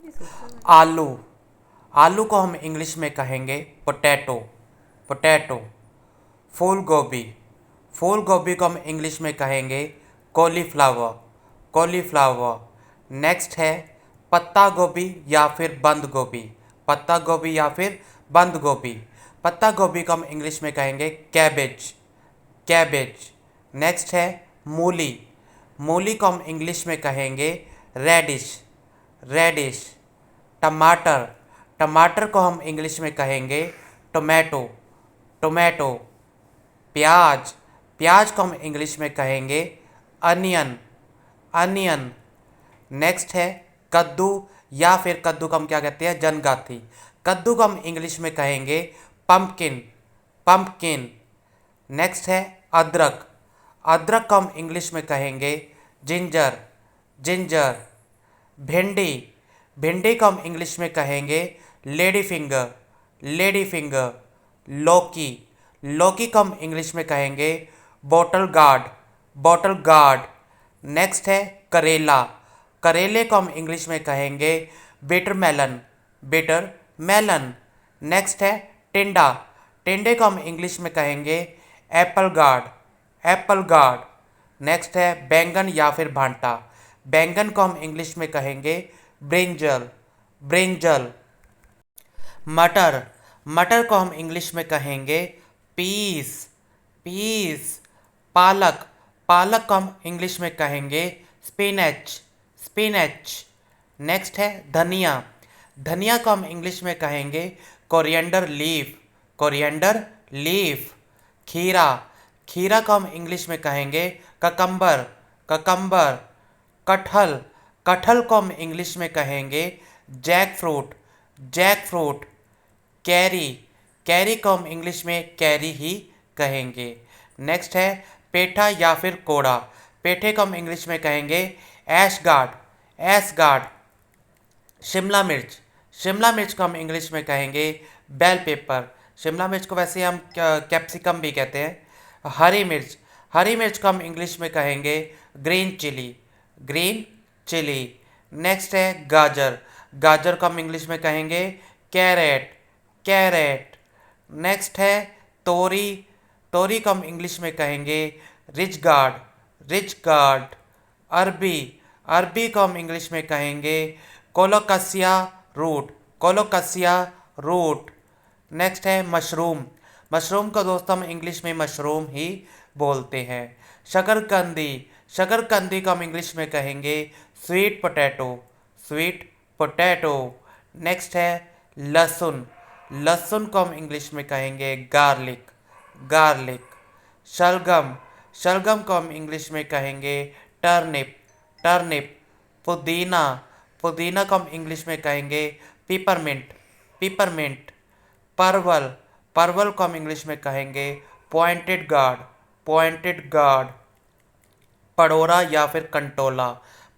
आलू। आलू को हम इंग्लिश में कहेंगे पोटैटो। पोटैटो। फूल गोभी। फूल गोभी को हम इंग्लिश में कहेंगे कॉलीफ्लावर। कॉलीफ्लावर। नेक्स्ट है पत्ता गोभी या फिर बंद गोभी। पत्ता गोभी या फिर बंद गोभी। पत्ता गोभी को हम इंग्लिश में कहेंगे कैबेज। कैबेज। नेक्स्ट है मूली। मूली को हम इंग्लिश में कहेंगे रेडिश। रेडिश। टमाटर। टमाटर को हम इंग्लिश में कहेंगे टोमेटो। टोमेटो। प्याज। प्याज को हम इंग्लिश में कहेंगे अनियन। अनियन। नेक्स्ट है कद्दू या फिर कद्दू को हम क्या कहते हैं जनगाथी। कद्दू को हम इंग्लिश में कहेंगे पंपकिन। पंपकिन। नेक्स्ट है अदरक। अदरक को हम इंग्लिश में कहेंगे जिंजर। जिंजर। भिंडी। भिंडी को हम इंग्लिश में कहेंगे लेडी फिंगर। Lady finger. लौकी। लौकी को हम इंग्लिश में कहेंगे bottle gourd. Bottle gourd. Next है करेला। करेले को हम इंग्लिश में कहेंगे bitter melon. Bitter melon. Next है टिंडा। टिंडे को हम इंग्लिश में कहेंगे apple gourd. Apple gourd. Next है बैंगन या फिर भांटा। बैंगन को हम इंग्लिश में कहेंगे ब्रिंजल। ब्रिंजल। मटर। मटर को हम इंग्लिश में कहेंगे पीस। पीस। पालक। पालक को हम इंग्लिश में कहेंगे स्पिनच। स्पिनच। नेक्स्ट है धनिया। धनिया को हम इंग्लिश में कहेंगे कोरिएंडर लीफ। Coriander leaf. खीरा। खीरा को हम इंग्लिश में कहेंगे ककम्बर। ककम्बर। कटहल। कटहल को हम इंग्लिश में कहेंगे जैक फ्रूट। Jackfruit. कैरी। कैरी को हम इंग्लिश में कैरी ही कहेंगे। नेक्स्ट है पेठा या फिर कोड़ा। पेठे को हम इंग्लिश में कहेंगे ऐश गार्ड। ऐश गार्ड। शिमला मिर्च। शिमला मिर्च को हम इंग्लिश में कहेंगे बेल पेपर। शिमला मिर्च को वैसे हम कैप्सिकम भी कहते हैं। हरी मिर्च। हरी मिर्च को हम इंग्लिश में कहेंगे green chilli. Green chilli. Next है गाजर। गाजर को हम इंग्लिश में कहेंगे कैरेट। कैरेट। नेक्स्ट है तोरी। तोरी को हम इंग्लिश में कहेंगे रिच गार्ड। Rich guard. अरबी। अरबी को हम इंग्लिश में कहेंगे कोलोकसिया रूट। कोलोकसिया रूट। नेक्स्ट है मशरूम। मशरूम को दोस्तों हम इंग्लिश में मशरूम ही बोलते हैं। शकरकंदी। शकरकंदी को हम इंग्लिश में कहेंगे sweet potato. Sweet potato. Next है लहसुन। लहसुन को हम इंग्लिश में कहेंगे गार्लिक। गार्लिक। शलगम। शलगम को हम इंग्लिश में कहेंगे टर्निप। टर्निप। पुदीना। पुदीना को हम इंग्लिश में कहेंगे पिपरमिंट। पिपरमिंट। परवल। परवल को हम इंग्लिश में कहेंगे पॉइंटेड गार्ड। Pointed gourd. पड़ोरा या फिर कंटोला।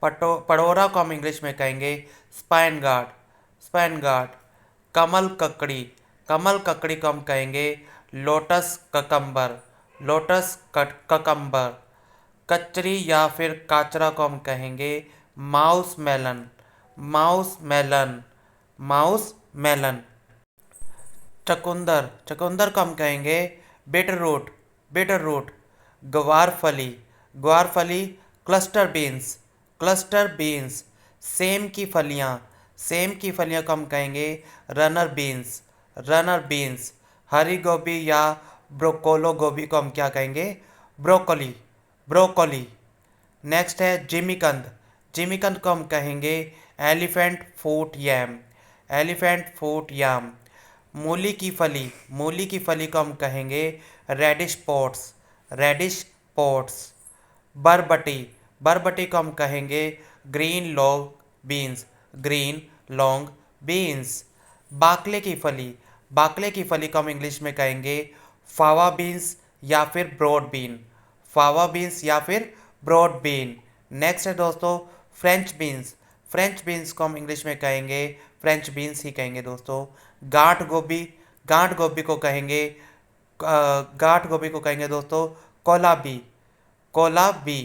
पड़ोरा को हम इंग्लिश में कहेंगे स्पाइन गार्ड। Spine gourd. कमल ककड़ी। कमल ककड़ी को हम कहेंगे लोटस ककम्बर। Lotus cucumber. कचरी या फिर काचरा को हम कहेंगे mouse melon. Mouse melon. Mouse melon. चकुंदर। चकुंदर को हम कहेंगे बिटर रूट। Bitter root. ग्वार फली। ग्वार फली। Cluster beans. Cluster beans. सेम की फलियाँ। सेम की फलियों को हम कहेंगे रनर बीन्स। Runner beans. हरी गोभी या ब्रोकोलो गोभी को हम क्या कहेंगे ब्रोकोली। ब्रोकोली। नेक्स्ट है जिमीकंद। जिमीकंद को हम कहेंगे एलिफेंट फूट यैम। एलिफेंट फूट याम। मूली की फली। मूली की फली को हम कहेंगे रेडिश पॉट्स। Reddish pots. बरबटी। बरबटी को हम कहेंगे green long beans. Green long beans. बाकले की फली। बाकले की फली को हम इंग्लिश में कहेंगे फावा बीन्स या फिर ब्रॉड बीन। फावा बीन्स या फिर ब्रॉड बीन। नेक्स्ट है दोस्तों फ्रेंच बीन्स। फ्रेंच बीन्स को हम इंग्लिश में कहेंगे फ्रेंच बीन्स ही कहेंगे दोस्तों। गांठ गोभी। गांठ गोभी को कहेंगे गांठ गोभी को कहेंगे दोस्तों कोलाबी। कोलाबी।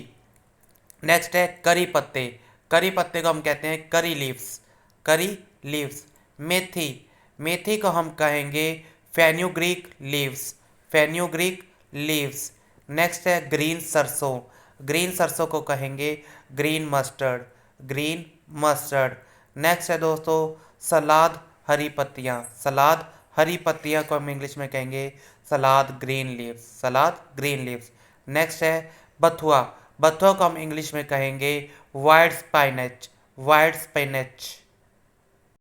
नेक्स्ट है करी पत्ते। करी पत्ते को हम कहते हैं करी लीव्स। Curry leaves. मेथी, मेथी को हम कहेंगे fenugreek leaves, fenugreek leaves. Next है ग्रीन सरसों, ग्रीन सरसों को कहेंगे green mustard, green mustard. Next है दोस्तों सलाद हरी पत्तियाँ, सलाद हरी पत्तियाँ को हम इंग्लिश में कहेंगे सलाद ग्रीन लीव्स, सलाद ग्रीन लीव्स। नेक्स्ट है बथुआ, बथुआ को हम इंग्लिश में कहेंगे वाइट स्पाइनच, वाइट स्पिनच।